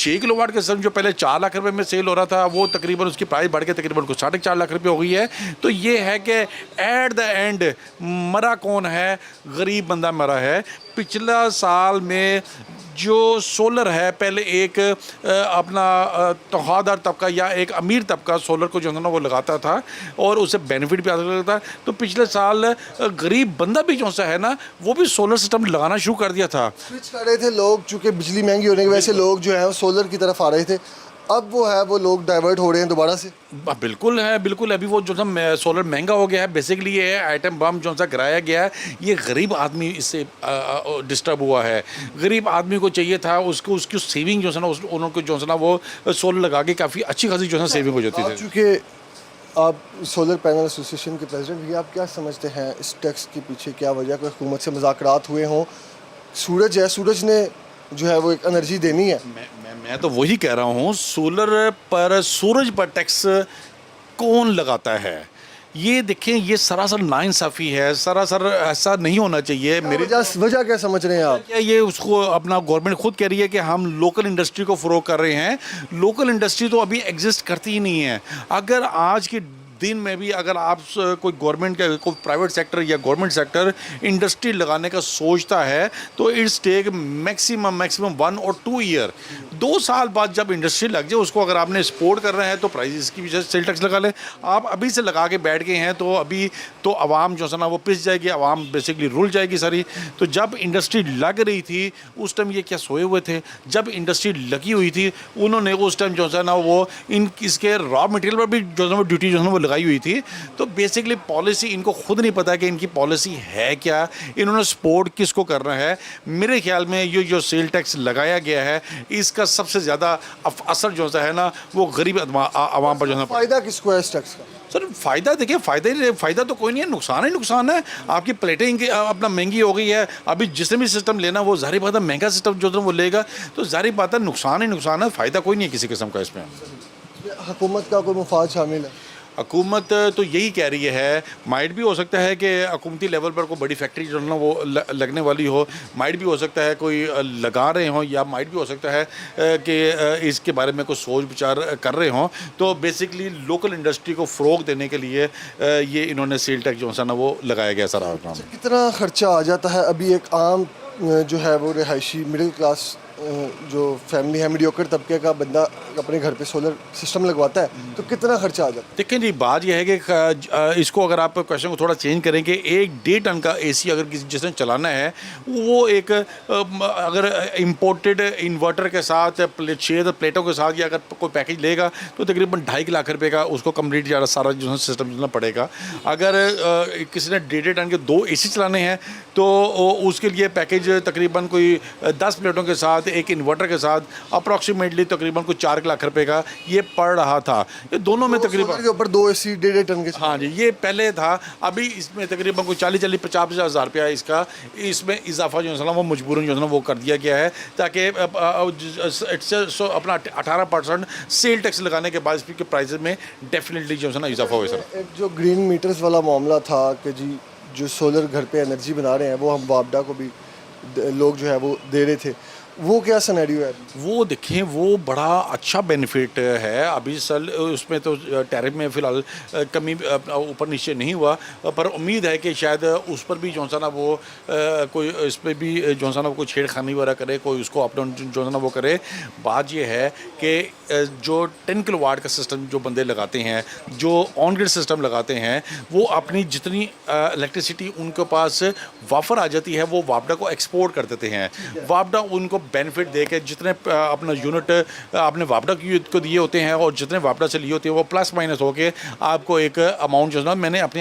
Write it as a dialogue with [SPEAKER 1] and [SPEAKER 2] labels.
[SPEAKER 1] 6 kilowatt का system जो पहले 4 लाख रुपए में सेल हो रहा था, वो तकरीबन उसकी प्राइस बढ़ के तकरीबन कुछ 4.5 लाख रुपए हो गई है। तो ये है कि एट द एंड मरा कौन है? गरीब बंदा मरा है। पिछला साल में जो सोलर है, पहले एक अपना तनख्वाहदार तबका या एक अमीर तबका सोलर को जो है ना वो लगाता था और उसे बेनिफिट भी आता लगता था। तो पिछले साल गरीब बंदा भी जो सा है ना, वो भी सोलर सिस्टम लगाना शुरू कर दिया था।
[SPEAKER 2] स्विच कर रहे थे लोग, चूँकि बिजली महंगी होने की वजह से लोग जो है वो सोलर की तरफ आ रहे थे। अब वो है वो लोग डाइवर्ट हो रहे हैं दोबारा से।
[SPEAKER 1] बिल्कुल है, बिल्कुल। अभी वो जो सा सोलर महंगा हो गया है, बेसिकली ये आइटम बम जो सा गिराया गया है, ये गरीब आदमी इससे डिस्टर्ब हुआ है। गरीब आदमी को चाहिए था उसको उसकी सेविंग जो है ना, उनको जो है ना वो सोलर लगा के काफ़ी अच्छी खासी जो है ना सेविंग हो जाती थी।
[SPEAKER 2] चूँकि आप सोलर पैनल एसोसिएशन के प्रेसिडेंट भी, आप क्या समझते हैं इस टैक्स के पीछे क्या वजह? कोई हुकूमत से मुज़ाकरात हुए हों? सूरज है, सूरज ने जो है वो एक एनर्जी देनी है।
[SPEAKER 1] मैं तो वही कह रहा हूँ, सोलर पर, सूरज पर टैक्स कौन लगाता है? ये देखें, ये सरासर नाइंसाफ़ी है, सरासर ऐसा नहीं होना चाहिए। मेरी
[SPEAKER 2] वजह क्या समझ रहे हैं आप?
[SPEAKER 1] क्या ये उसको अपना गवर्नमेंट खुद कह रही है कि हम लोकल इंडस्ट्री को फ़रोग़ कर रहे हैं। लोकल इंडस्ट्री तो अभी एग्जिस्ट करती ही नहीं है। अगर आज के दिन में भी अगर आप कोई गवर्नमेंट का कोई प्राइवेट सेक्टर या गवर्नमेंट सेक्टर इंडस्ट्री लगाने का सोचता है तो इट्स टेक मैक्सिमम 1 और 2 ईयर। 2 साल बाद जब इंडस्ट्री लग जाए, उसको अगर आपने सपोर्ट कर रहे हैं तो प्राइस इसकी वजह से सेल टैक्स लगा लें। आप अभी से लगा के बैठ गए हैं तो अभी तो आवाम जो है ना वो पिस जाएगी, आवाम बेसिकली रुल जाएगी सारी। तो जब इंडस्ट्री लग रही थी उस टाइम ये क्या सोए हुए थे? जब इंडस्ट्री लगी हुई थी उन्होंने उस टाइम जो है ना वो इसके रॉ मटेरियल पर भी जो है वो ड्यूटी जो है वो लगाई हुई थी। तो बेसिकली पॉलिसी इनको खुद नहीं पता कि इनकी पॉलिसी है क्या, इन्होंने सपोर्ट किसको करना है। मेरे ख्याल में ये जो सेल टैक्स लगाया गया है, इसका सबसे ज़्यादा असर जो है ना वो गरीब आवाम पर जो है।
[SPEAKER 2] फ़ायदा किसको है इस टैक्स का?
[SPEAKER 1] सर फ़ायदा देखिए, फ़ायदा तो कोई नहीं है, नुकसान ही नुकसान है। आपकी प्लेटिंग अपना महंगी हो गई है। अभी जिसने भी सिस्टम लेना वो ज़ाहिर बात है महंगा सिस्टम जो है वो लेगा, तो ज़ाहिर बात है नुकसान ही नुकसान है, फ़ायदा कोई नहीं है किसी किस्म का इसमें।
[SPEAKER 2] हुकूमत का कोई मुफाद शामिल है?
[SPEAKER 1] हुकूमत तो यही कह रही है, माइट भी हो सकता है कि हुकूमती लेवल पर कोई बड़ी फैक्ट्री जो है ना वो लगने वाली हो, माइट भी हो सकता है कोई लगा रहे हों, या माइट भी हो सकता है कि इसके बारे में कोई सोच विचार कर रहे हों। तो बेसिकली लोकल इंडस्ट्री को फ़रोग़ देने के लिए ये इन्होंने सेल टैक्स जो है ना वो लगाया गया सारा काम।
[SPEAKER 2] कितना ख़र्चा आ जाता है? अभी एक आम जो है वो रिहायशी मिडिल क्लास जो फैमिली है, मीडियोकर तबके का बंदा अपने घर पे सोलर सिस्टम लगवाता है तो कितना खर्चा आ जाता है?
[SPEAKER 1] देखिए जी, बात यह है कि इसको अगर आप क्वेश्चन को थोड़ा चेंज करें कि 1-1.5 टन का एसी अगर जिसने चलाना है, वो एक अगर इम्पोर्टेड इन्वर्टर के साथ 6 प्लेटों के साथ या अगर कोई पैकेज लेगा तो तकरीबन 2.5 लाख रुपए का उसको कम्प्लीट सारा जो है सिस्टम जो पड़ेगा। अगर किसी ने 1.5 टन के 2 एसी चलाने हैं तो उसके लिए पैकेज तकरीबन कोई 10 प्लेटों के साथ एक इन्वर्टर के साथ अप्रॉक्सीमेटली तकरीबन कुछ 4 लाख रुपए का ये पड़ रहा था। ये दोनों में तकरीबन
[SPEAKER 2] के ऊपर 2 एसी 1.5 टन के।
[SPEAKER 1] हाँ जी, ये पहले था। अभी इसमें तकरीबन कोई 40-50 हज़ार रुपया इसका इसमें इजाफा जो है ना वो मजबूरन जो है ना वो कर दिया गया है, ताकि अपना 18% सेल टैक्स लगाने के बाद इसके प्राइस में डेफिनेटली जो है ना इजाफा हो। सर,
[SPEAKER 2] एक जो ग्रीन मीटर्स वाला मामला था कि जी जो सोलर घर पे एनर्जी बना रहे हैं वो हम वापडा को भी लोग जो है वो दे रहे थे, वो क्या सिनेरियो है?
[SPEAKER 1] वो देखें, वो बड़ा अच्छा बेनिफिट है। अभी सर उसमें तो टैरिफ में फ़िलहाल कमी ऊपर नीचे नहीं हुआ, पर उम्मीद है कि शायद उस पर भी जो है ना वो कोई इस पर भी जो है ना कोई छेड़खानी वगैरह करे, कोई उसको अप डाउन जो है ना वो करे। बात ये है कि जो 10 किलोवाट का सिस्टम जो बंदे लगाते हैं, जो ऑन ग्रिड सिस्टम लगाते हैं, वो अपनी जितनी इलेक्ट्रिसिटी उनके पास वाफर आ जाती है वो वापडा को एक्सपोर्ट कर देते हैं। वापडा उनको बेनिफिट दे के जितने अपना यूनिट आपने वापडा को दिए होते हैं और जितने वापडा से लिए होते हैं वो प्लस माइनस होके आपको एक अमाउंट जो है ना मैंने अपने